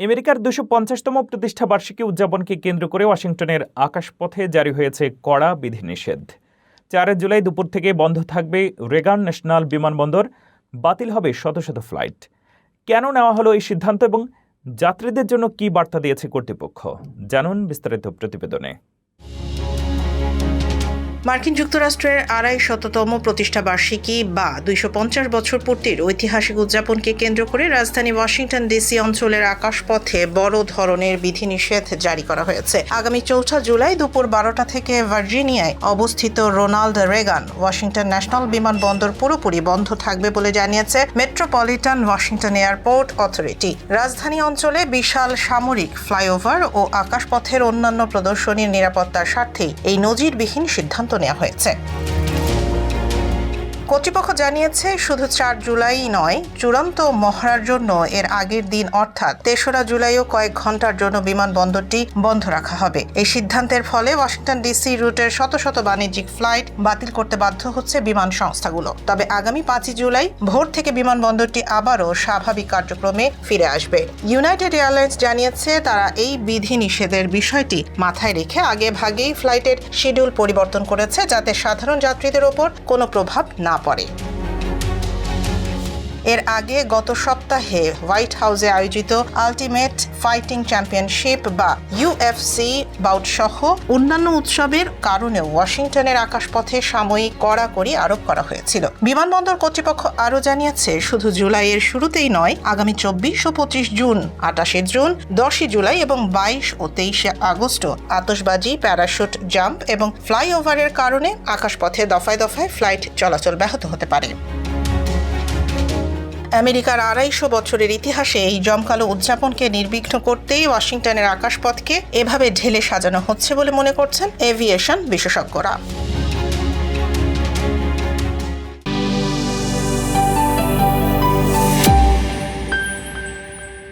আমেরিকার ২৫০তম প্রতিষ্ঠা বার্ষিকী উদযাপনকে কেন্দ্র করে ওয়াশিংটনের আকাশপথে জারি হয়েছে কড়া বিধিনিষেধ। ৪ জুলাই দুপুর থেকে বন্ধ থাকবে রেগান ন্যাশনাল বিমানবন্দর, বাতিল হবে শত শত ফ্লাইট। কেন নেওয়া হলো এই সিদ্ধান্ত এবং যাত্রীদের জন্য কী বার্তা দিয়েছে কর্তৃপক্ষ, জানুন বিস্তারিত প্রতিবেদনে। মার্কিন যুক্তরাষ্ট্রের ২৫০তম প্রতিষ্ঠা বার্ষিকী বা ২৫০ বছর পূর্তির ঐতিহাসিক উদযাপনকে কেন্দ্র করে রাজধানী ওয়াশিংটন ডিসি অঞ্চলের আকাশপথে বড় ধরনের বিধিনিষেধ জারি করা হয়েছে। আগামী ৪ জুলাই দুপুর ১২টা থেকে ভার্জিনিয়ায় অবস্থিত রোনাল্ড রেগান ওয়াশিংটন ন্যাশনাল বিমানবন্দর পুরোপুরি বন্ধ থাকবে বলে জানিয়েছে মেট্রোপলিটন ওয়াশিংটন এয়ারপোর্ট অথরিটি। রাজধানী অঞ্চলে বিশাল সামরিক ফ্লাইওভার ও আকাশপথের অন্যান্য প্রদর্শনীর নিরাপত্তার স্বার্থে এই নজিরবিহীন সিদ্ধান্ত নেওয়া হয়েছে। কর্তৃপক্ষ জানিয়েছে শুধু ৪ জুলাই নয়, চূড়ান্ত মহড়ার জন্য এর আগের দিন অর্থাৎ ৩রা জুলাইও কয়েক ঘন্টার জন্য বিমানবন্দরটি বন্ধ রাখা হবে। এই সিদ্ধান্তের ফলে ওয়াশিংটন ডিসি রুটের শত শত বাণিজ্যিক ফ্লাইট বাতিল করতে বাধ্য হচ্ছে বিমান সংস্থাগুলো। তবে আগামী ৫ জুলাই ভোর থেকে বিমানবন্দরটি আবারও স্বাভাবিক কার্যক্রমে ফিরে আসবে। ইউনাইটেড এয়ারলাইন্স জানিয়েছে তারা এই বিধিনিষেধের বিষয়টি মাথায় রেখে আগে ভাগেই ফ্লাইটের শিডিউল পরিবর্তন করেছে, যাতে সাধারণ যাত্রীদের ওপর কোনো প্রভাব না পড়ে। এর আগে গত সপ্তাহে হোয়াইট হাউসে আয়োজিত আল্টিমেট ফাইটিং চ্যাম্পিয়নশিপ বা UFC বাউট সহ অন্যান্য উৎসবের কারণে ওয়াশিংটনের আকাশপথে সাময়িক কড়াকড়ি আরোপ করা হয়েছিল। বিমানবন্দর কর্তৃপক্ষ আরও জানিয়েছে শুধু জুলাইয়ের শুরুতেই নয়, আগামী ২৪ ও ২৫ জুন, ২৮ জুন, ১০ জুলাই এবং ২২ ও ২৩ আগস্ট আতশবাজি, প্যারাশুট জাম্প এবং ফ্লাইওভারের কারণে আকাশপথে দফায় দফায় ফ্লাইট চলাচল ব্যাহত হতে পারে। আমেরিকার ২৫০ বছরের ইতিহাসে এই জমকালো উদযাপনকে নির্বিঘ্ন করতেই ওয়াশিংটনের আকাশপথকে এভাবে ঢেলে সাজানো হচ্ছে বলে মনে করছেন এভিয়েশন বিশেষজ্ঞরা।